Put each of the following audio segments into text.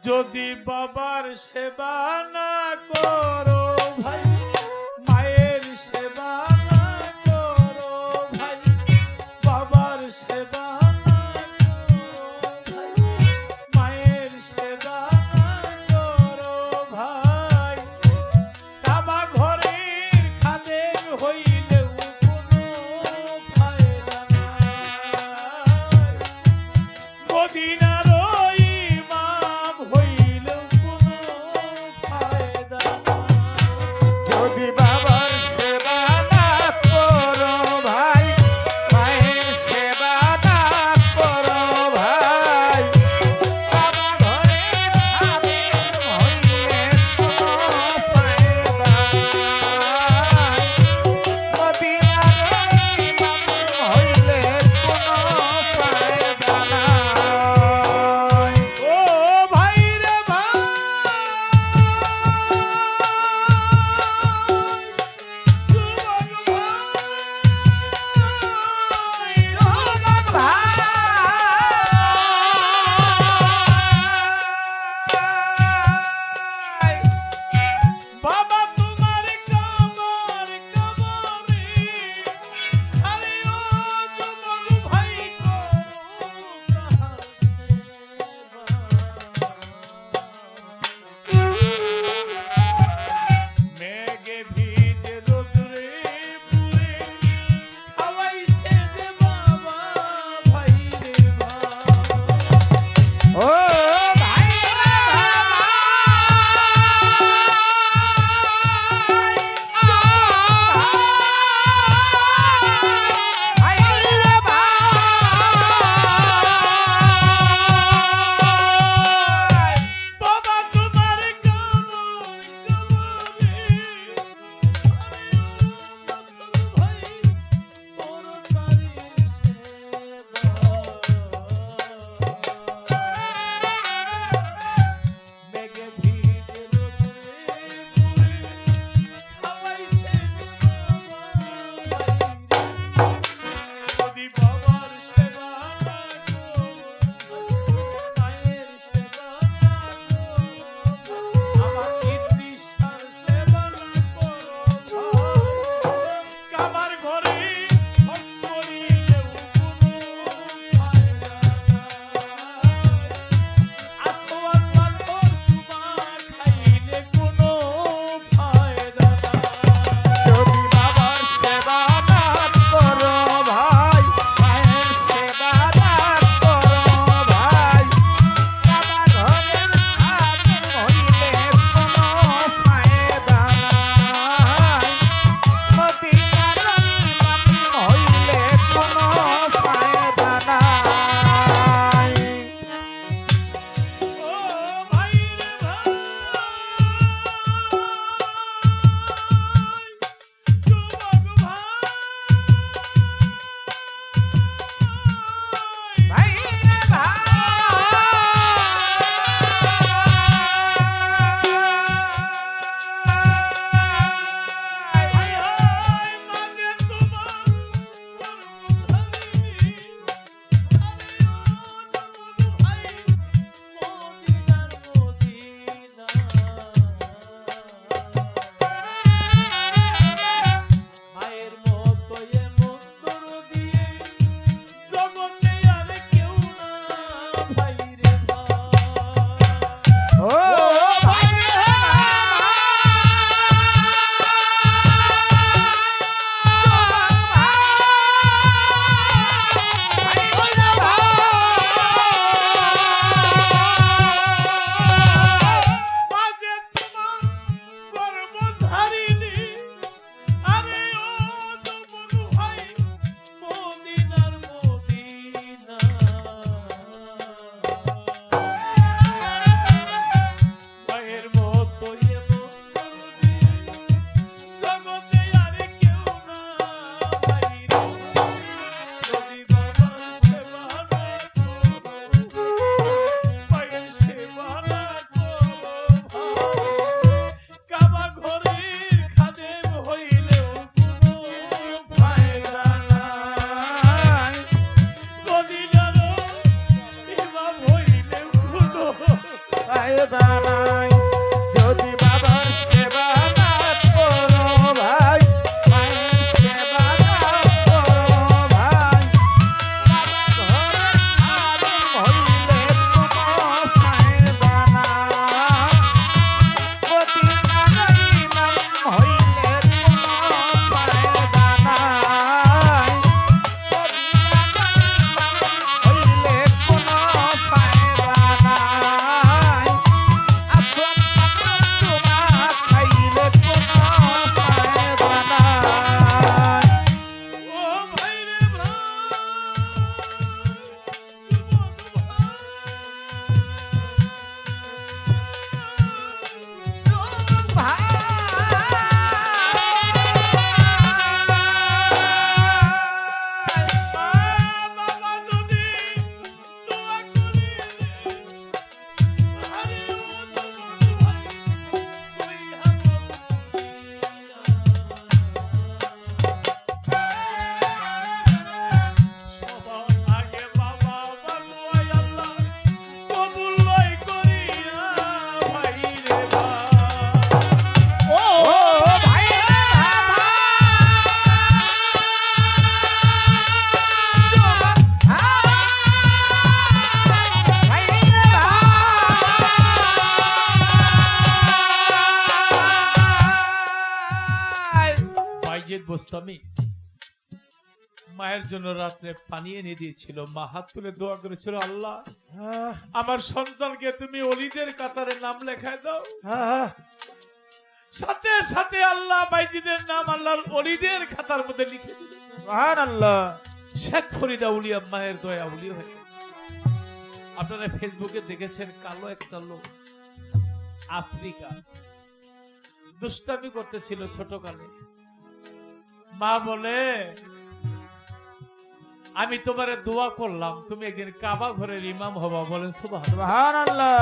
যদি বাবার সেবা না করো ভাই, মায়ের সেবা না করো ভাই, বাবার সেবা না করো ভাই, মায়ের সেবা না করো ভাই, কাবা ঘরের খাদেম হইলেও কোনো ফায়দা নাই, মদিনার ইমাম হইলেও কোনো ফায়দা নাই। যদি বাবার সেবা না করো ভাই, মায়ের সেবা না করো ভাই, বাবা ঘরে খাবে হইলে কোনো ফায়দা নাই, মদিনার ইমাম হইলে কোনো ফায়দা নাই। ফায়দা নাই যদি বাবার সেবা না করো ভাই মায়ের সেবা না করো ভাই হইলে কোনো ফায়দা নাই অতি নাম হইলে কোনো ফায়দা নাই হইলে কোনো ফায়দা নাই আপন তোমা খাইলে কোনো ফায়দা নাই ও ভাই রে ভাই বাবা যদি দোয়া করে আরে ও তোমার ভাই ওই সবার আগে বাবা বাবাই আল্লাহ কবুল লই করিয়া ভাই রে ভাই ও ভাই রে বাইজের বস্তামি মায়ের জন্য রাত্রে পানি এনে দিয়েছিল, মা হাত তুলে দোয়া করেছিল, আল্লাহ আমার সন্তানকে তুমি অলিদের কাতারে নাম লেখায় দাও। সাথে সাথে আল্লাহ বাইজিদের নাম আল্লাহর অলিদের খাতার মধ্যে লিখে দিল। সুবহানাল্লাহ শেখ ফরিদা উলিয়া মায়ের দয়া উলি হয়ে গেছে। আপনারা ফেসবুকে দেখেছেন কালো একটা লোক আফ্রিকা দুষ্টামি করতেছিল ছোটকালে। মা বলে আমি তোমারে দোয়া করলাম তুমি একদিন কাবা ঘরের ইমাম হবা। বলেন সুবহানাল্লাহ। সুবহানাল্লাহ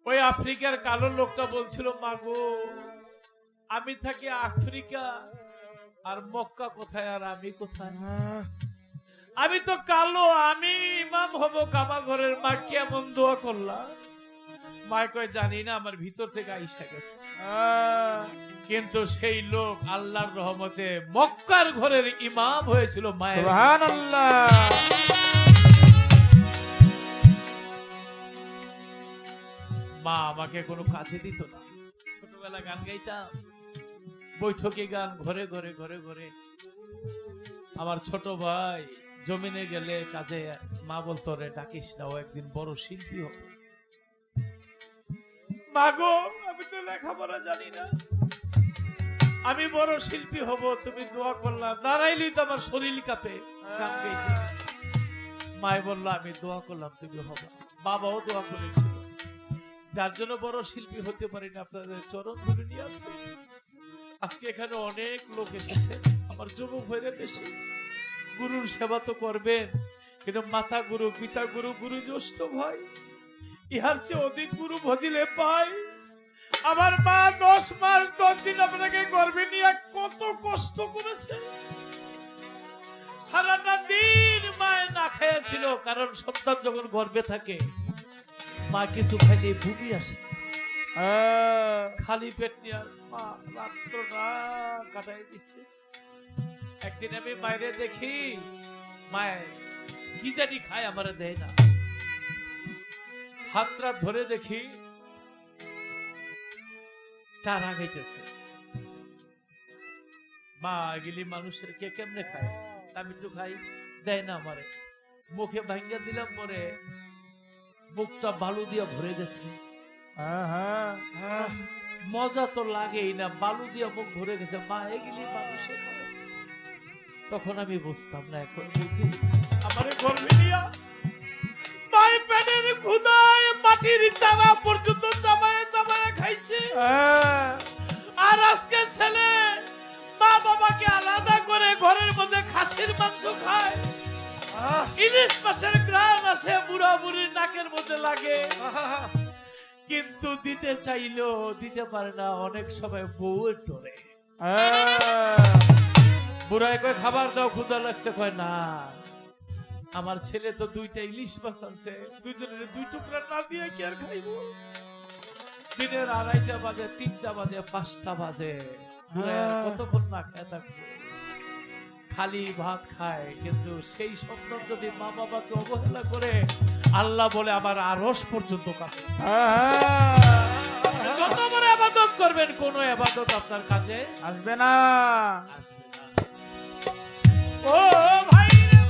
ওই আফ্রিকার কালো লোকটা বলছিল মা গো আমি থাকি আফ্রিকা আর মক্কা কোথায় আর আমি কোথায়, আমি তো কালো, আমি ইমাম হব কাবা ঘরের। মা কেমন দোয়া করলাম। মা কয় জানি না, আমার ভিতর থেকে আইসা গেছে। কিন্তু সেই লোক আল্লাহর রহমতে মক্কার ঘরের ইমাম হয়েছিল মায়ের। সুবহানাল্লাহ মা আমাকে কোনো কাছে দিত না। ছোটবেলা গান গাইতাম, বৈঠকে গান, ঘরে ঘরে ঘরে ঘরে। আমার ছোট ভাই জমিনে গেলে কাজে মা বলতো রে ডাকিস না, ও একদিন বড় শিল্পী হবে। মা গো আমি তো লেখাপড়া জানি না, আমি বড় শিল্পী হব, তুমি দোয়া করলাম, দাঁড়াইলি তো আমার শরীর কাঁপে গান গাইতে। মায় বললো আমি দোয়া করলাম তুমি হবা। বাবাও দোয়া করেছিল, যার জন্য বড় শিল্পী হতে পারি না আপনাদের চরণ ধরে নিয়ে আসছে। আজকে এখানে অনেক লোক এসেছে আমার যুবক ভাইরা দেশে। গুরুর সেবা তো করবেন, কিন্তু মাতা গুরু, পিতা গুরু, গুরু জ্যেষ্ঠ ভাই, ইহার চেয়ে অধিক গুরু ভজিলে পাই। আমার মা 10 মাস 10 দিন আপনাকে গর্ভে নিয়ে কত কষ্ট করেছে। সারাটা দিন মায়ের না খেয়েছিল, কারণ সন্তান যখন গর্ভে থাকে মা কিছু খাইলে ভুগি আসে। খালি পেট নিয়ে মা রাত্র না কাটাই দিচ্ছে। একদিন আমি বাইরে দেখি মায়ের কি জানি খায়, আমার দেয় না। হাতটা ধরে দেখি চারা খাইতেছে। মা এগুলি মানুষের কে কেমনে খায়, আমি একটু খাই, দেয় না আমারে। মুখে ভাঙ্গা দিলাম, পরে মুখটা বালু দিয়া ভরে গেছে। মজা তো লাগেই না, বালু দিয়া মুখ ভরে গেছে। মা এগুলি মানুষের খায়। তখন আমি বুঝতাম না, এখন বুঝি। আমার গর্ভে নিয়া মাই পেটের ক্ষুধায় মাটির চারা পর্যন্ত চাবায় চাবায় খাইছে। আর আজকে ছেলে মা বাবাকে আলাদা করে ঘরের মধ্যে খাসির মাংস খায়। ইলিশ মাছের গ্রাম আসে, বুড়া বুড়ির নাকের মধ্যে লাগে, কিন্তু দিতে চাইলেও দিতে পারে না। অনেক সময় বউয়ের ডরে। বুড়ায় কয় খাবার দাও, ক্ষুধা লাগছে, কয় না আমার ছেলে তো 2টা ইলিশ মাছ আছে, দুজনের 2 টুকরা না দিয়ে কি আর খাইবো? দিনের 2:30 বাজে, 3টা বাজে, 5টা বাজে, কতক্ষণ না খেয়ে থাকবো? খালি ভাত খায়, কিন্তু সেই সন্তান যদি মা বাবাকে অবহেলা করে, আল্লাহ বলে আমার আরশ পর্যন্ত কাঁপে। যত বড় ইবাদত করবেন, কোন ইবাদত আপনার কাছে আসবে না। আসবে না। ও ভাই রে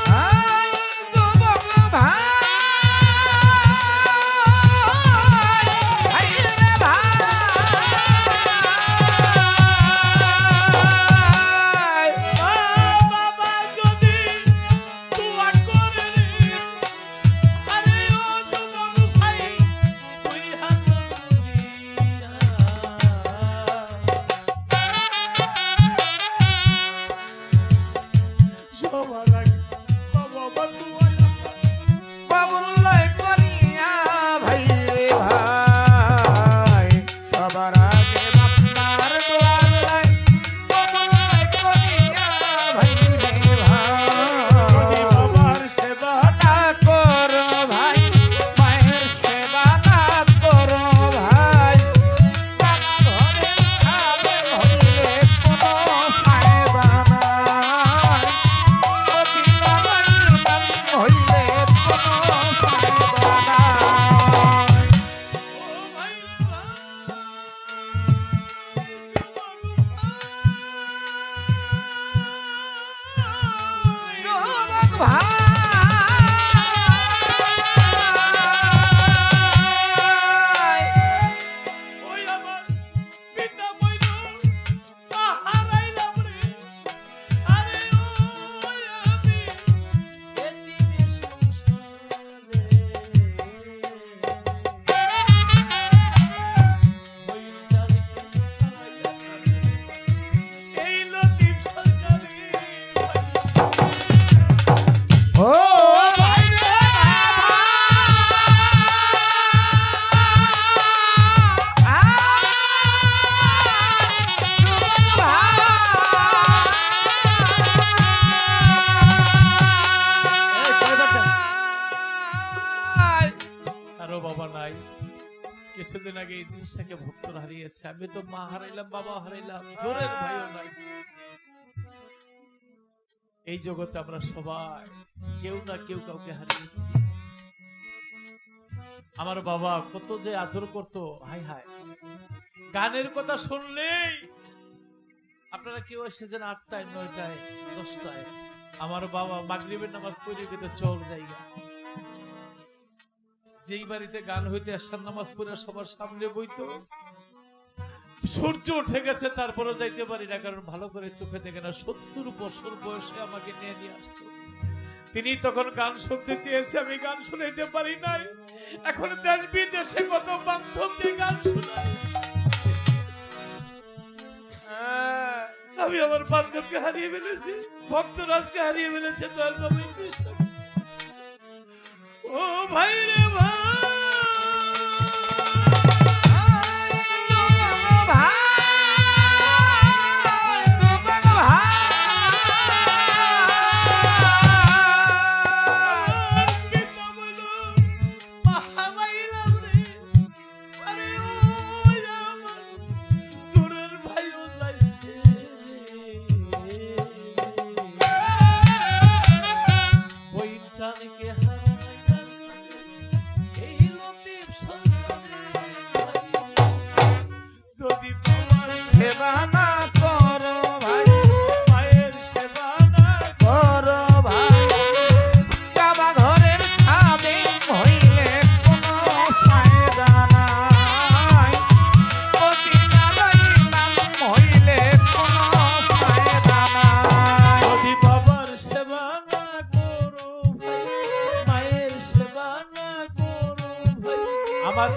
ভাই, যুবক ভাই, ভাই রে ভাই, মা বাবা যদি দোয়া করে রে, আরে ও যুবক ভাই, তুই হাত তুলিয়া সবার আগে মা বাবা দোয়া বাবুল্লাই করিয়া ভাই রে ভাই, সবার আগে আপনার দোয়াল্লাই, বাবুল্লাই করিয়া ভাই রে ভাই, বাবার সেবা না করো ভাই, মায়ের সেবা না করো ভাই, বাবা ঘরে খাবে হইলে কোনো ফায়দা নাই, অতি বাবার নাম হইলে কোনো ফায়দা নাই। ও ভাই রে যুবক ভাই, ওই আমার পিতা বইল মা হারাইলাম রে, আরে ওই আমি এতিমে সংসারে ওই জালিকে হারাইলাম রে, এই লতিফ সরকারে ও ভাই রে ভাই, কারো বাবা নাই। কিছুদিন আগে এই দৃশ্যকে ভক্তরা হারিয়েছে, আমি তো মা হারাইলাম, বাবা হারাইলাম, জোরের ভাইও নাই। এই জগতে আমরা সবাই কেউ না কেউ কাউকে হারিয়েছি। আমার বাবা কত যে আদর করতো, হাই হাই, গানের কথা শুনলেই আপনারা কেউ এসে যেন 8টায় 9টায় 10টায়, আমার বাবা মাগরিবের নামাজ পড়ে গেতে চোর জায়গা, যেই বাড়িতে গান হইতে আসার নামাজ পড়ে সবার সামনে বইতো, সূর্য উঠে গেছে তারপরে যাইতে পারি না, কারণ ভালো করে চোখে দেখে না। 70 বছর বয়সে আমাকে নিয়ে আসতো। তিনি তখন গান শুনতে চেয়েছে, আমি গান শুনাইতে পারি নাই। এখন দেশ বিদেশে কত বান্ধবকে গান শোনায়, আমি আমার বান্ধবকে হারিয়ে ফেলেছি, ভক্তরাজকে হারিয়ে ফেলেছে। দয়াল বাবা কৃষ্ণ, ও ভাই রে ভাই, পিতা বইল মা হারাইলাম রে, আরে ওই আমার চোরের ভাইও যাইছে, ওই জানকে হারাইলাম এই লতিফ সরকারে, যদি বাবার সেবা না করো ভাই, মায়ের সেবা না করো ভাই, বাবা ঘরের খাবে হইলে কোনো ফায়দা নাই, অতি বাবাই নাম হইলে কোনো ফায়দা নাই। যদি বাবার সেবা না করো ভাই, মায়ের সেবা না করো ভাই, আমার